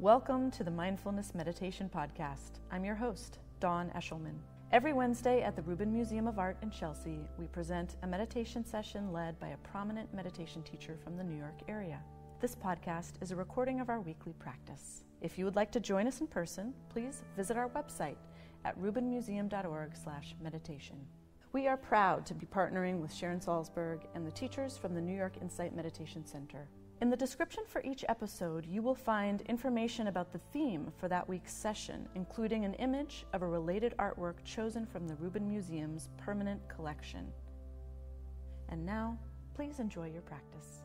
Welcome to the Mindfulness Meditation Podcast. I'm your host, Dawn Eshelman. Every Wednesday at the Rubin Museum of Art in Chelsea, we present a meditation session led by a prominent meditation teacher from the New York area. This podcast is a recording of our weekly practice. If you would like to join us in person, please visit our website at rubinmuseum.org/meditation. We are proud to be partnering with Sharon Salzberg and the teachers from the New York Insight Meditation Center. In the description for each episode, you will find information about the theme for that week's session, including an image of a related artwork chosen from the Rubin Museum's permanent collection. And now, please enjoy your practice.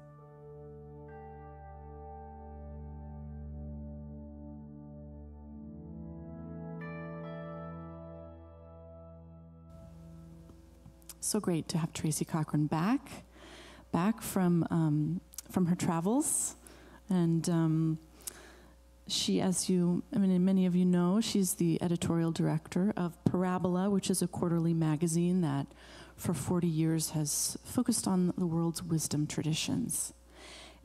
So great to have Tracy Cochran back from her travels, and she, many of you know, she's the editorial director of Parabola, which is a quarterly magazine that for 40 years has focused on the world's wisdom traditions.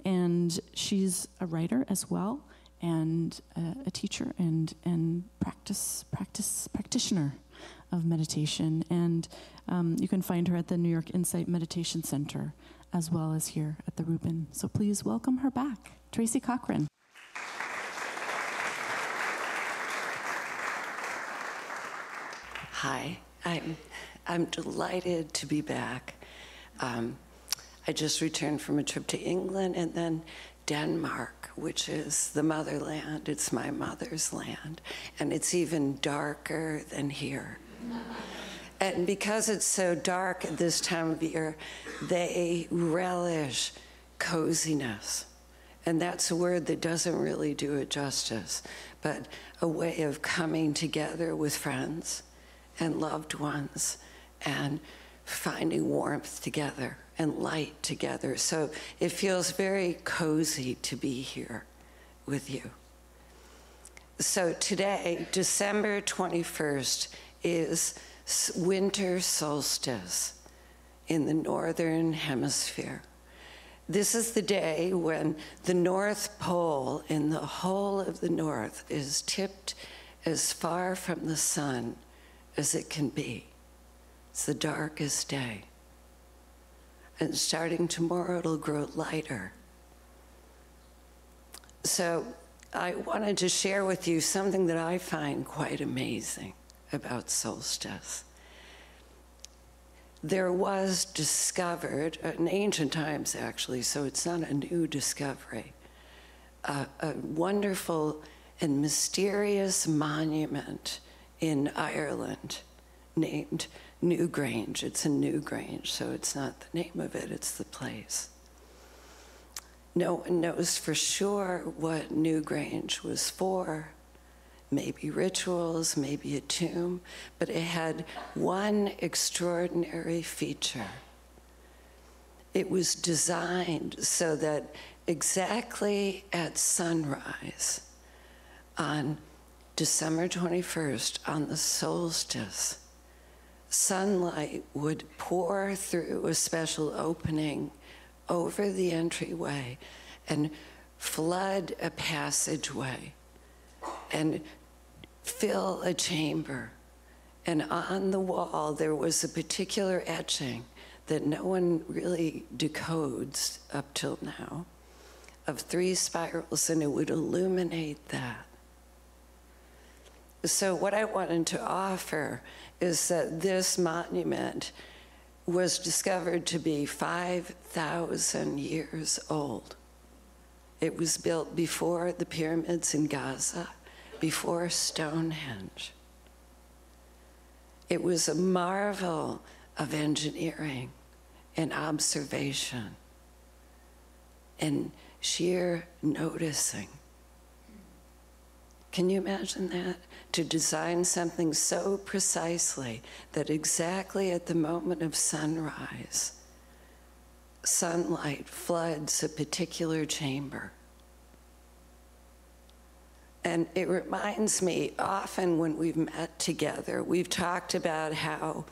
And she's a writer as well, and a teacher and practitioner of meditation. And you can find her at the New York Insight Meditation Center, as well as here at the Rubin. So please welcome her back, Tracy Cochran. Hi, I'm delighted to be back. I just returned from a trip to England and then Denmark, which is the motherland. It's my mother's land, and it's even darker than here. And because it's so dark at this time of year, they relish coziness. And that's a word that doesn't really do it justice, but a way of coming together with friends and loved ones and finding warmth together and light together. So it feels very cozy to be here with you. So today, December 21st, is winter solstice in the northern hemisphere. This is the day when the North Pole in the whole of the North is tipped as far from the sun as it can be. It's the darkest day. And starting tomorrow, it'll grow lighter. So I wanted to share with you something that I find quite amazing about solstice. There was discovered, in ancient times actually, so it's not a new discovery, a wonderful and mysterious monument in Ireland named Newgrange. It's in Newgrange, so it's not the name of it, it's the place. No one knows for sure what Newgrange was for. Maybe rituals, maybe a tomb, but it had one extraordinary feature. It was designed so that exactly at sunrise on December 21st, on the solstice, sunlight would pour through a special opening over the entryway and flood a passageway and fill a chamber. And on the wall, there was a particular etching that no one really decodes up till now, of 3 spirals, and it would illuminate that. So what I wanted to offer is that this monument was discovered to be 5,000 years old. It was built before the pyramids in Gaza, before Stonehenge. It was a marvel of engineering and observation and sheer noticing. Can you imagine that? To design something so precisely that exactly at the moment of sunrise, sunlight floods a particular chamber. And it reminds me, often when we've met together, we've talked about how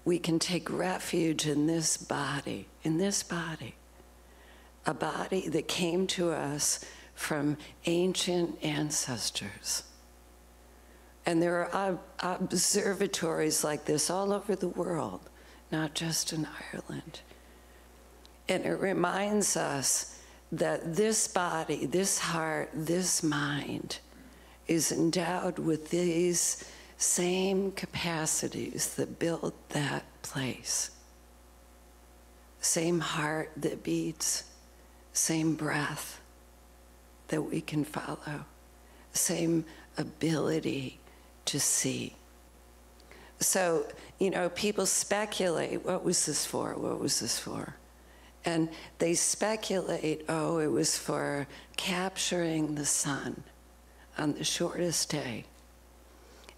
we can take refuge in this body, a body that came to us from ancient ancestors. And there are observatories like this all over the world, not just in Ireland. And it reminds us that this body, this heart, this mind is endowed with these same capacities that built that place. Same heart that beats, same breath that we can follow, same ability to see. So, people speculate, what was this for? What was this for? And they speculate, it was for capturing the sun on the shortest day.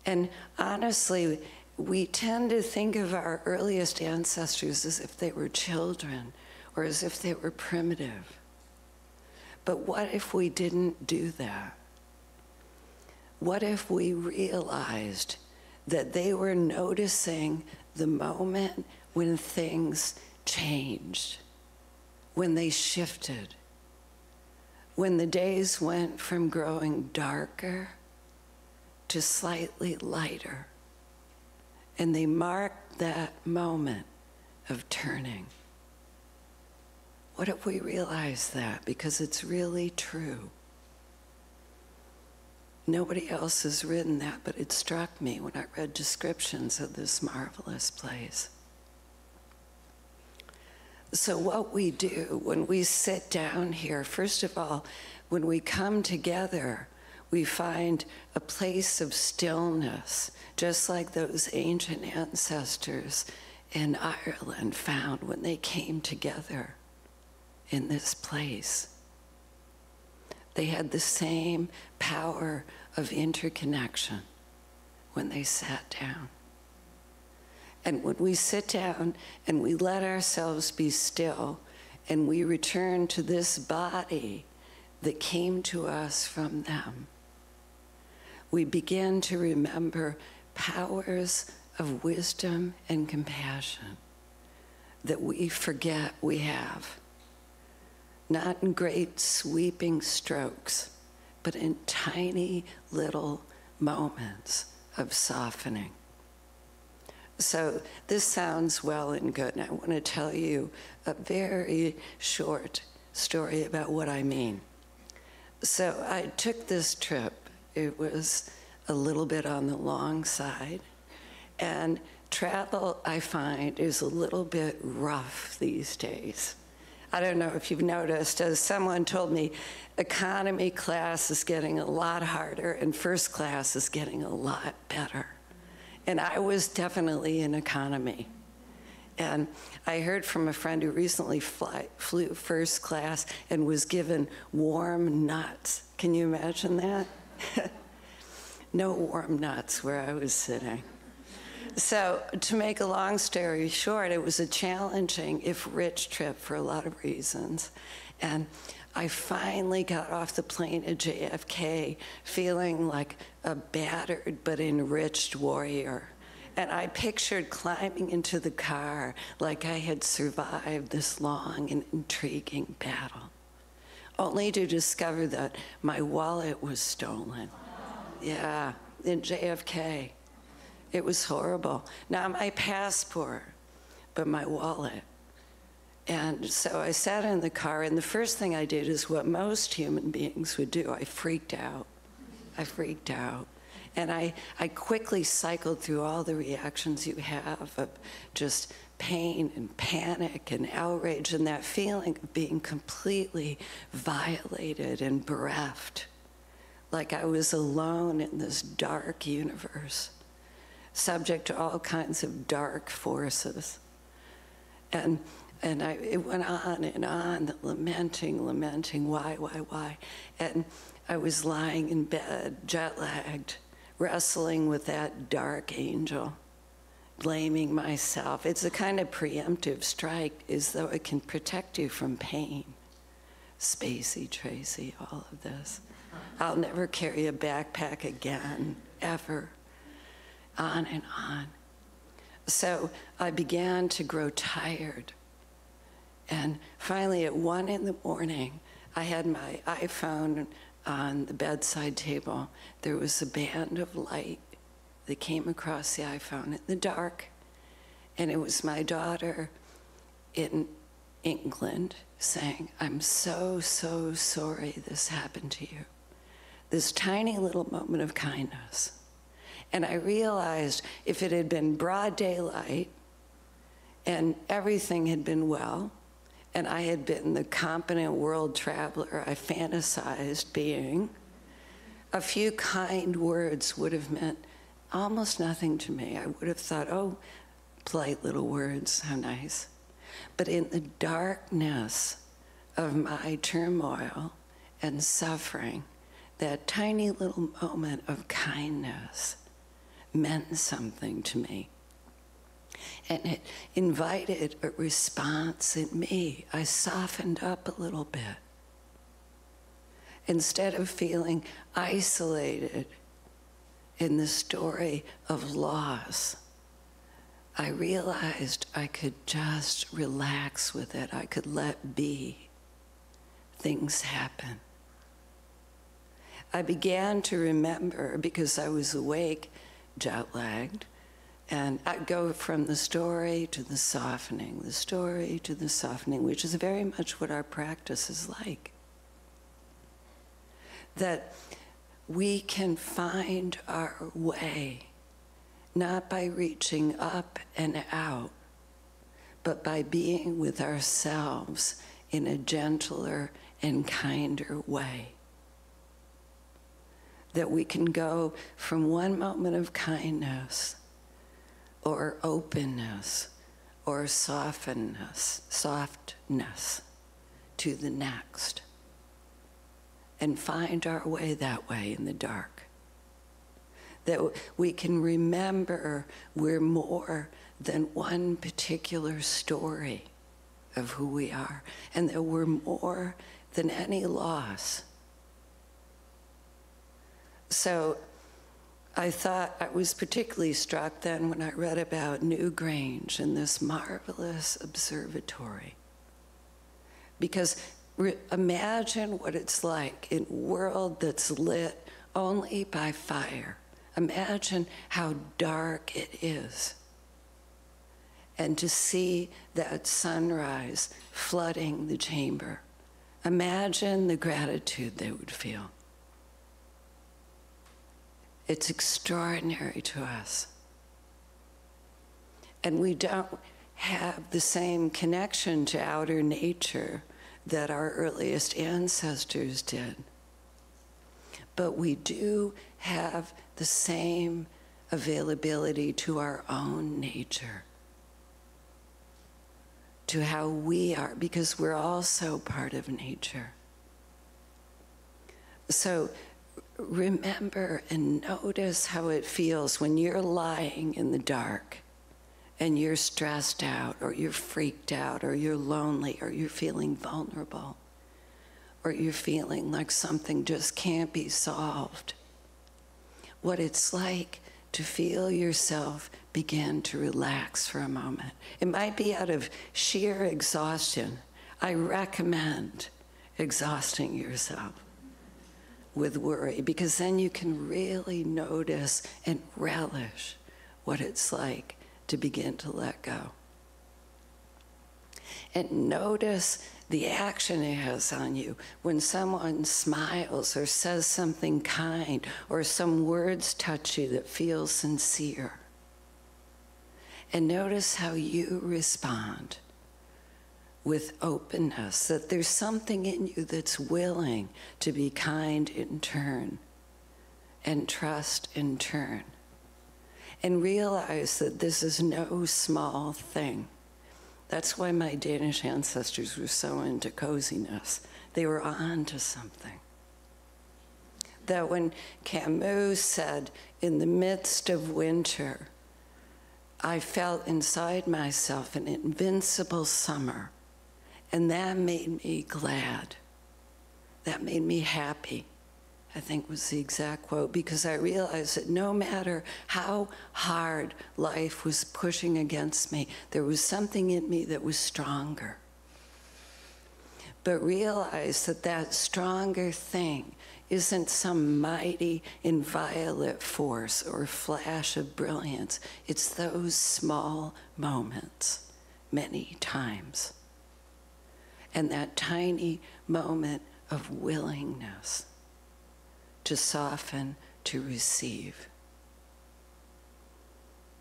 And honestly, we tend to think of our earliest ancestors as if they were children or as if they were primitive. But what if we didn't do that? What if we realized that they were noticing the moment when things changed, when they shifted, when the days went from growing darker to slightly lighter, and they marked that moment of turning? What if we realized that? Because it's really true. Nobody else has written that, but it struck me when I read descriptions of this marvelous place. So what we do when we sit down here, first of all, when we come together, we find a place of stillness, just like those ancient ancestors in Ireland found when they came together in this place. They had the same power of interconnection when they sat down. And when we sit down and we let ourselves be still and we return to this body that came to us from them, we begin to remember powers of wisdom and compassion that we forget we have. Not in great sweeping strokes, but in tiny little moments of softening. So this sounds well and good, and I want to tell you a very short story about what I mean. So I took this trip. It was a little bit on the long side, and travel, I find, is a little bit rough these days. I don't know if you've noticed, as someone told me, economy class is getting a lot harder and first class is getting a lot better. And I was definitely in economy. And I heard from a friend who recently flew first class and was given warm nuts. Can you imagine that? No warm nuts where I was sitting. So to make a long story short, it was a challenging, if rich, trip for a lot of reasons. And I finally got off the plane at JFK feeling like a battered but enriched warrior. And I pictured climbing into the car like I had survived this long and intriguing battle, only to discover that my wallet was stolen. Yeah, in JFK. It was horrible. Not my passport, but my wallet. And so I sat in the car, and the first thing I did is what most human beings would do. I freaked out. And I quickly cycled through all the reactions you have of just pain and panic and outrage and that feeling of being completely violated and bereft, like I was alone in this dark universe, subject to all kinds of dark forces. And it went on, lamenting, why? And I was lying in bed, jet-lagged, wrestling with that dark angel, blaming myself. It's a kind of preemptive strike, as though it can protect you from pain. Spacey, Tracy, all of this. I'll never carry a backpack again, ever. On and on. So I began to grow tired. And finally, at 1 a.m, I had my iPhone on the bedside table. There was a band of light that came across the iPhone in the dark, and it was my daughter in England saying, "I'm so, so sorry this happened to you." This tiny little moment of kindness. And I realized if it had been broad daylight and everything had been well, and I had been the competent world traveler I fantasized being, a few kind words would have meant almost nothing to me. I would have thought, oh, polite little words, how nice. But in the darkness of my turmoil and suffering, that tiny little moment of kindness meant something to me. And it invited a response in me. I softened up a little bit. Instead of feeling isolated in the story of loss, I realized I could just relax with it. I could let be. Things happen. I began to remember, because I was awake, jet-lagged, and I'd go from the story to the softening, the story to the softening, which is very much what our practice is like. That we can find our way, not by reaching up and out, but by being with ourselves in a gentler and kinder way. That we can go from one moment of kindness or openness or softness to the next, and find our way that way in the dark. That we can remember we're more than one particular story of who we are, and that we're more than any loss. So I thought, I was particularly struck then when I read about Newgrange and this marvelous observatory. Because imagine what it's like in a world that's lit only by fire. Imagine how dark it is. And to see that sunrise flooding the chamber. Imagine the gratitude they would feel. It's extraordinary to us. And we don't have the same connection to outer nature that our earliest ancestors did. But we do have the same availability to our own nature, to how we are, because we're also part of nature. So remember and notice how it feels when you're lying in the dark and you're stressed out, or you're freaked out, or you're lonely, or you're feeling vulnerable, or you're feeling like something just can't be solved. What it's like to feel yourself begin to relax for a moment. It might be out of sheer exhaustion. I recommend exhausting yourself with worry, because then you can really notice and relish what it's like to begin to let go. And notice the action it has on you when someone smiles or says something kind, or some words touch you that feel sincere. And notice how you respond with openness, that there's something in you that's willing to be kind in turn and trust in turn. And realize that this is no small thing. That's why my Danish ancestors were so into coziness. They were on to something. That when Camus said, in the midst of winter, I felt inside myself an invincible summer, and that made me glad. That made me happy, I think was the exact quote, because I realized that no matter how hard life was pushing against me, there was something in me that was stronger. but realize that that stronger thing isn't some mighty, inviolate force or flash of brilliance. It's those small moments, many times. And that tiny moment of willingness to soften, to receive.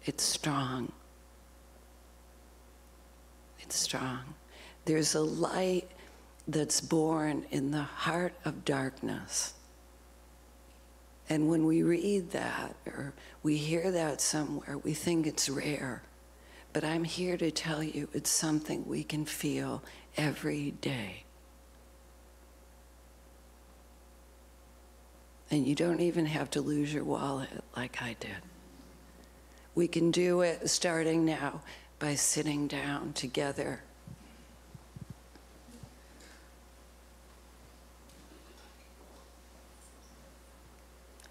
It's strong. It's strong. There's a light that's born in the heart of darkness. And when we read that or we hear that somewhere, we think it's rare. But I'm here to tell you it's something we can feel every day. And you don't even have to lose your wallet like I did. We can do it starting now by sitting down together.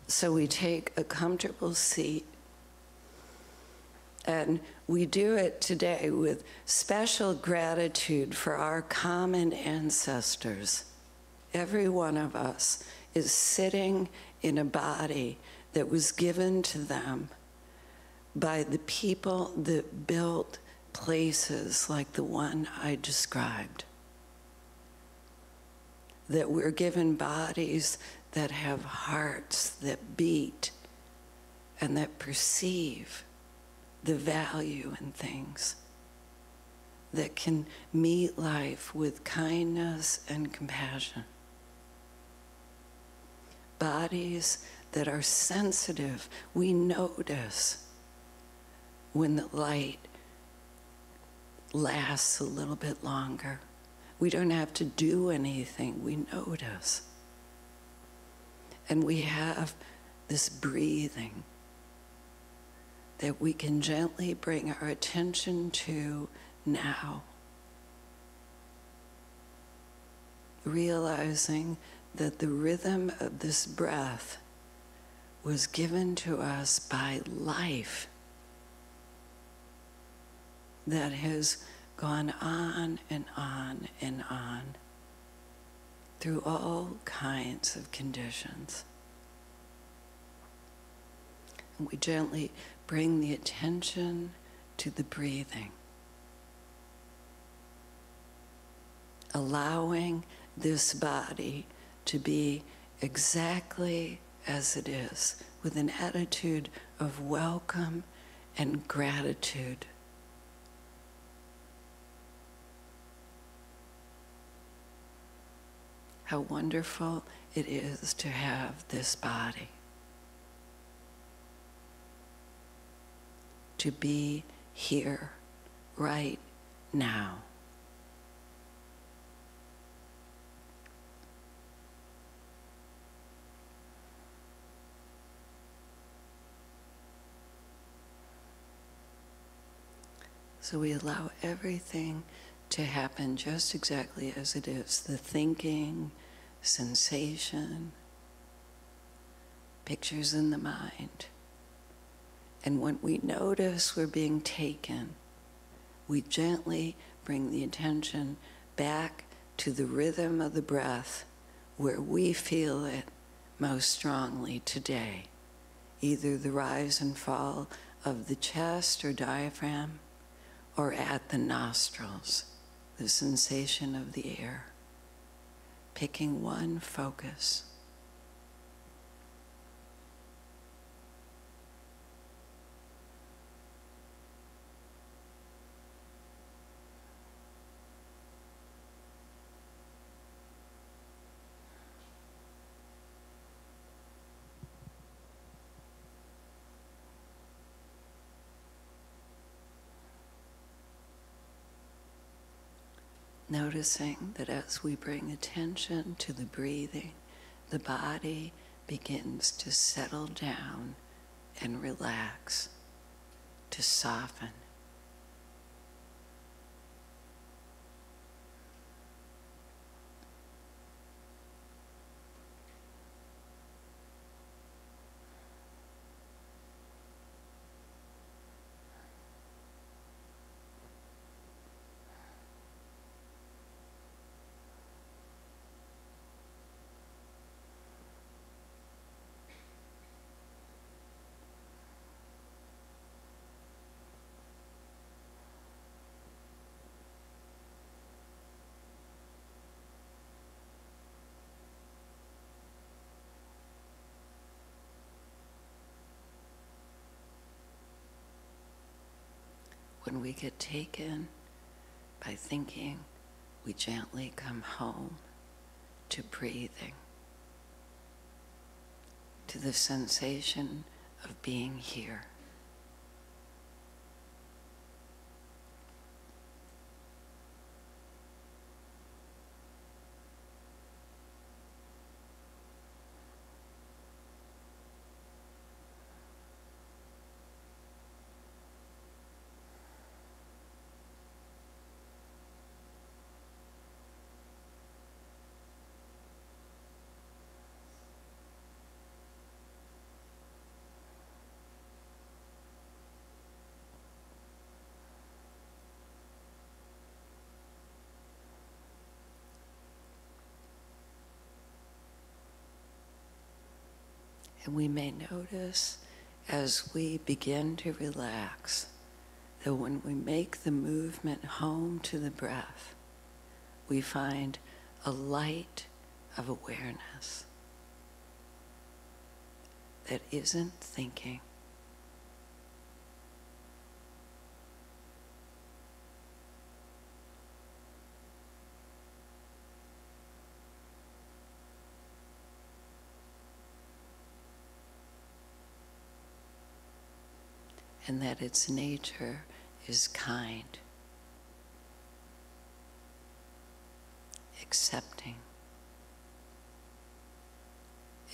So we take a comfortable seat, and we do it today with special gratitude for our common ancestors. Every one of us is sitting in a body that was given to them by the people that built places like the one I described. That we're given bodies that have hearts that beat and that perceive the value in things, that can meet life with kindness and compassion. Bodies that are sensitive. We notice when the light lasts a little bit longer. We don't have to do anything. We notice. And we have this breathing that we can gently bring our attention to now. Realizing that the rhythm of this breath was given to us by life that has gone on and on and on through all kinds of conditions. And we gently bring the attention to the breathing, allowing this body to be exactly as it is, with an attitude of welcome and gratitude. How wonderful it is to have this body. To be here, right now. So we allow everything to happen just exactly as it is. The thinking, sensation, pictures in the mind. And when we notice we're being taken, we gently bring the attention back to the rhythm of the breath where we feel it most strongly today. Either the rise and fall of the chest or diaphragm, or at the nostrils, the sensation of the air. Picking one focus. Noticing that as we bring attention to the breathing, the body begins to settle down and relax, to soften. when we get taken by thinking, we gently come home to breathing, to the sensation of being here. And we may notice as we begin to relax that when we make the movement home to the breath, we find a light of awareness that isn't thinking. And that its nature is kind, accepting,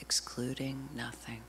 excluding nothing.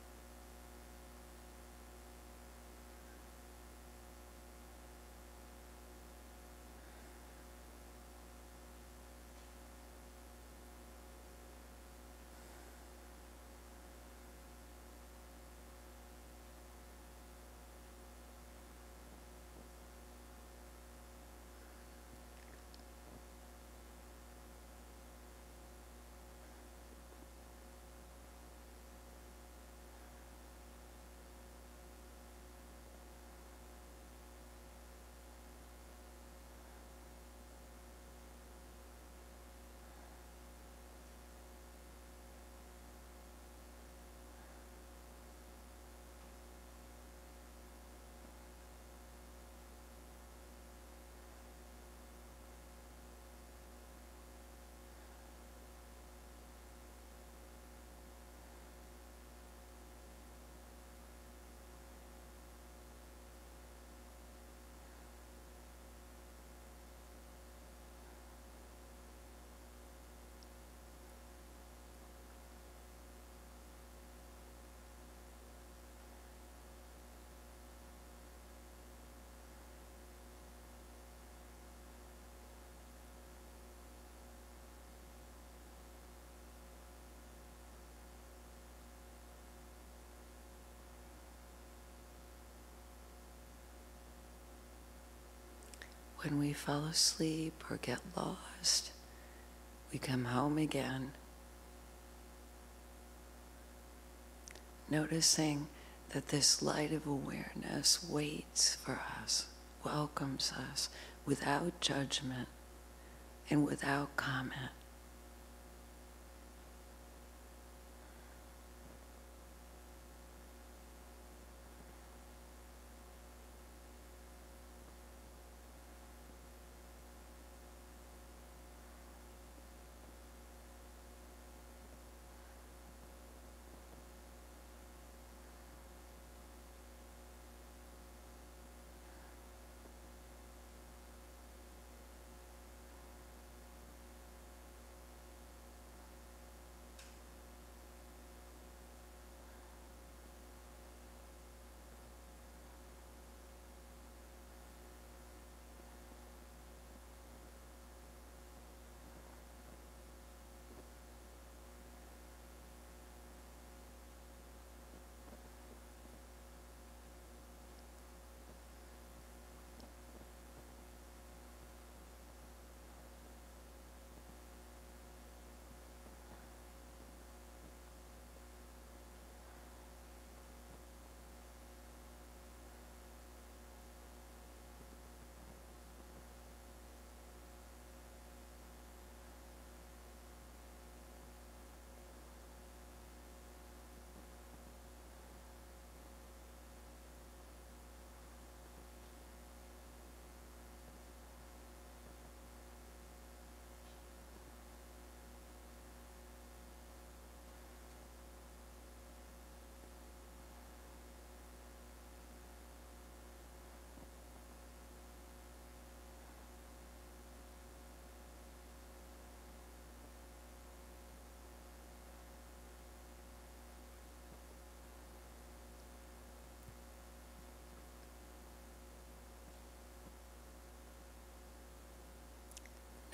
When we fall asleep or get lost, we come home again, noticing that this light of awareness waits for us, welcomes us without judgment and without comment.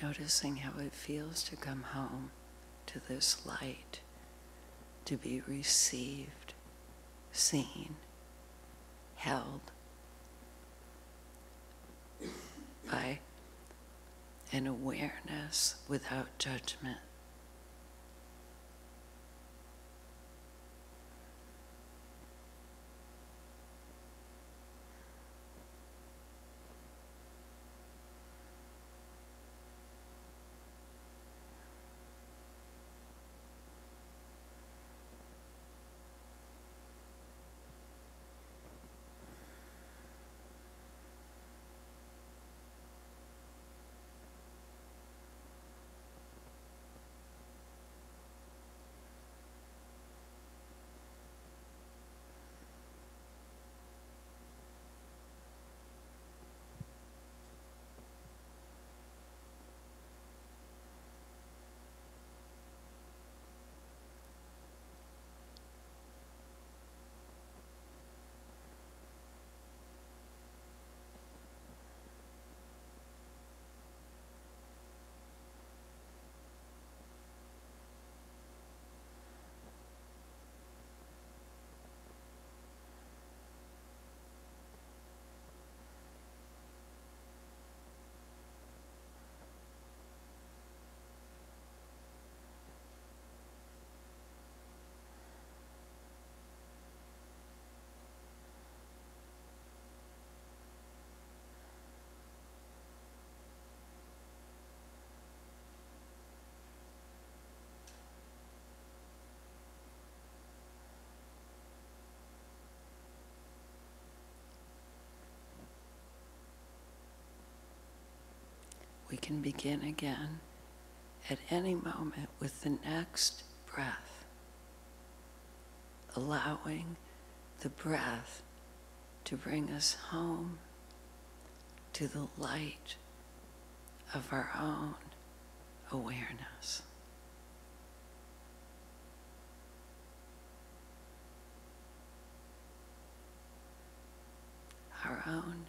noticing how it feels to come home to this light, to be received, seen, held by an awareness without judgment. We can begin again at any moment with the next breath, allowing the breath to bring us home to the light of our own awareness. Our own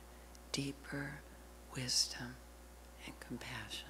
deeper wisdom and compassion.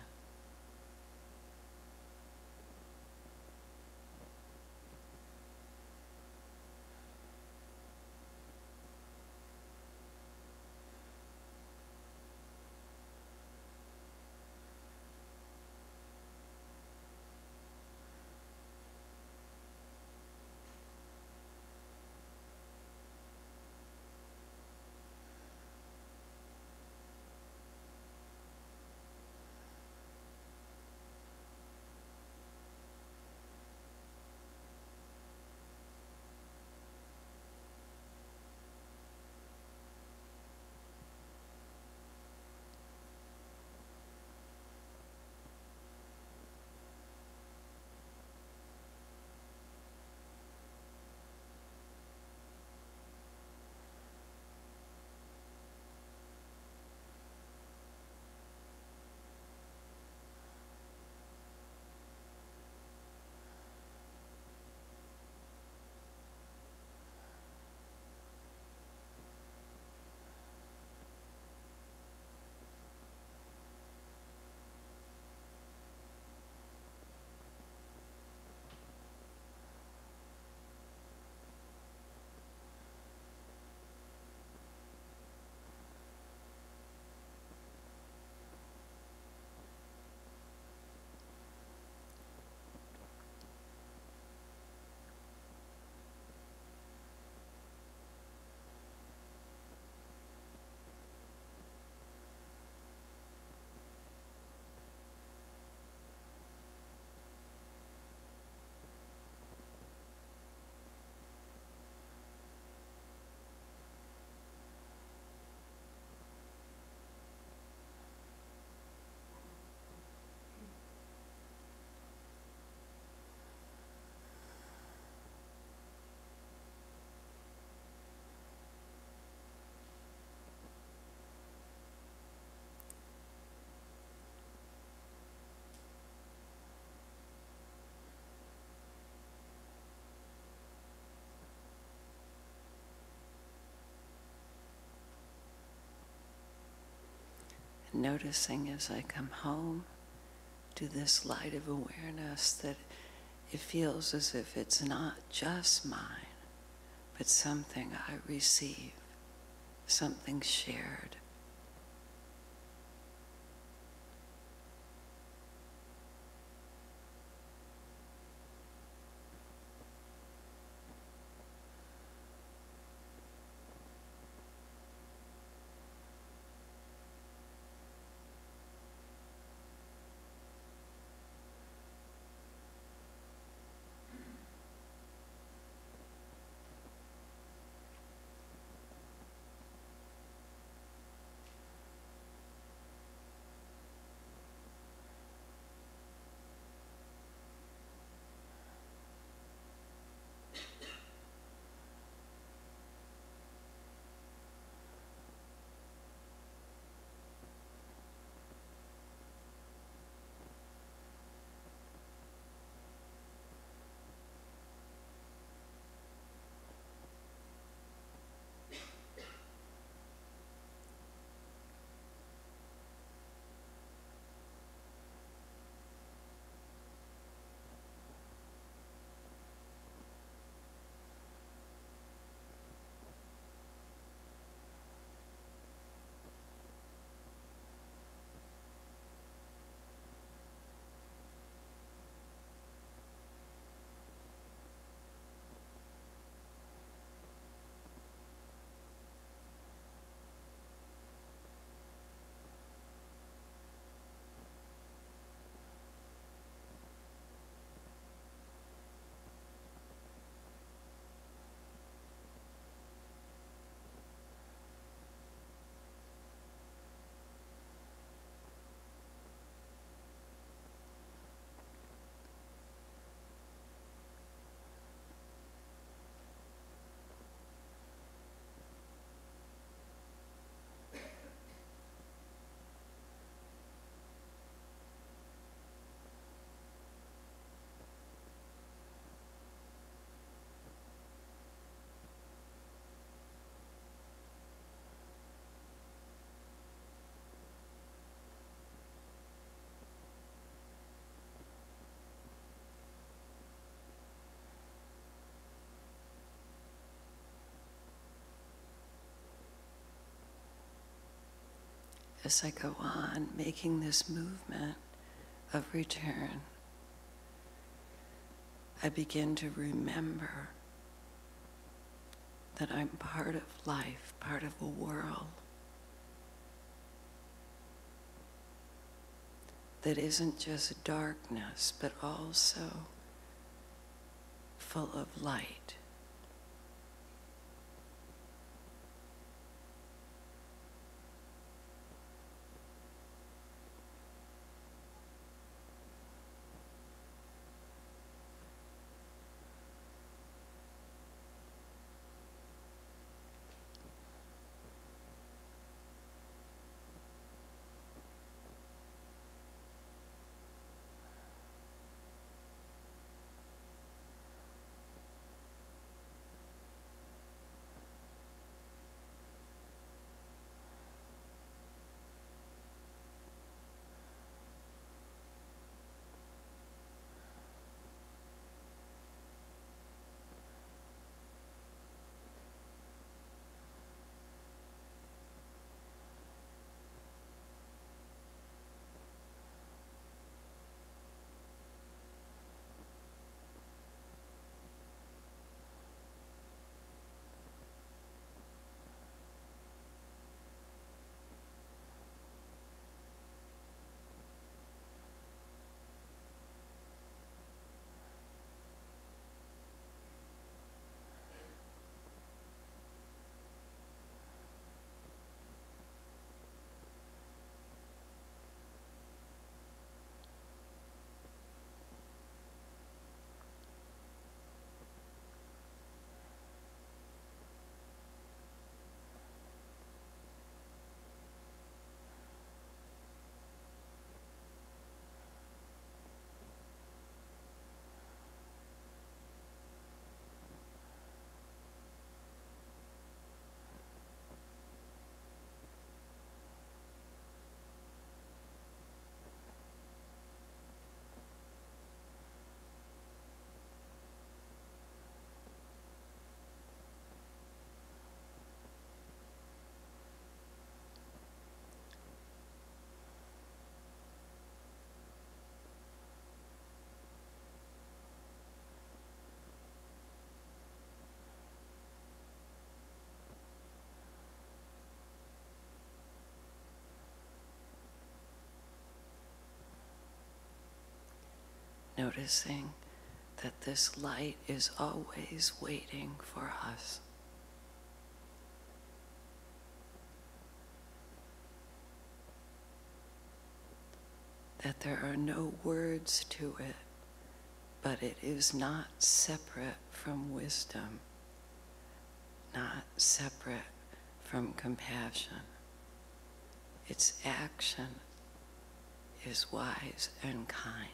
Noticing as I come home to this light of awareness that it feels as if it's not just mine, but something I receive, something shared. As I go on making this movement of return, I begin to remember that I'm part of life, part of a world that isn't just darkness, but also full of light. noticing that this light is always waiting for us. That there are no words to it, but it is not separate from wisdom, not separate from compassion. Its action is wise and kind.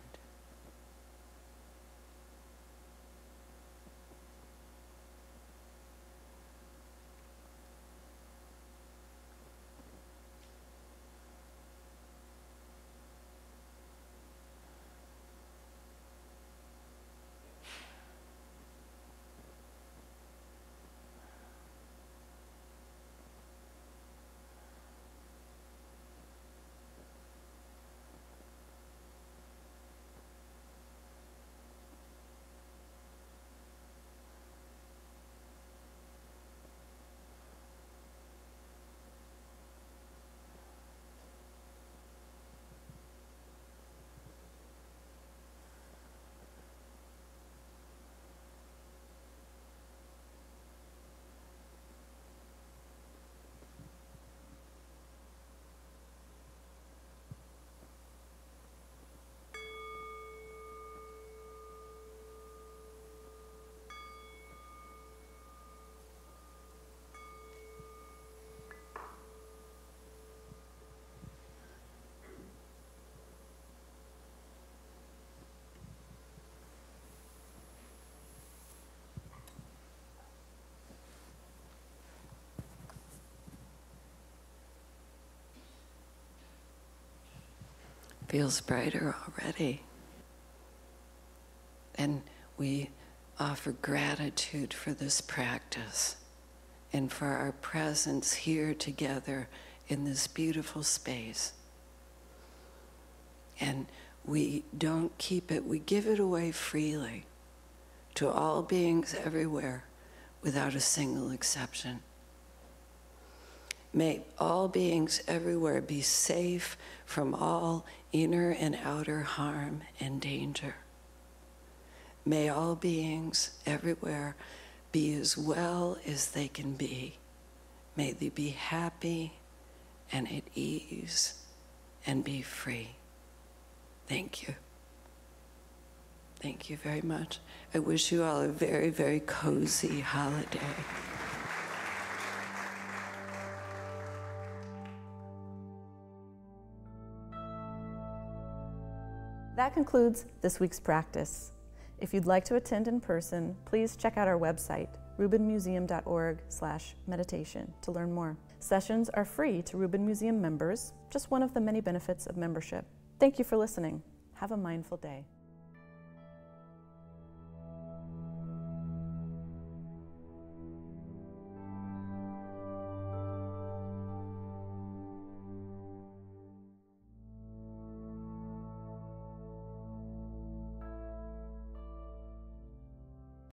Feels brighter already. And we offer gratitude for this practice and for our presence here together in this beautiful space. And we don't keep it, we give it away freely to all beings everywhere without a single exception. May all beings everywhere be safe from all inner and outer harm and danger. May all beings everywhere be as well as they can be. May they be happy and at ease and be free. Thank you. Thank you very much. I wish you all a very, very cozy holiday. That concludes this week's practice. If you'd like to attend in person, please check out our website, rubinmuseum.org/meditation, to learn more. Sessions are free to Rubin Museum members, just one of the many benefits of membership. Thank you for listening. Have a mindful day.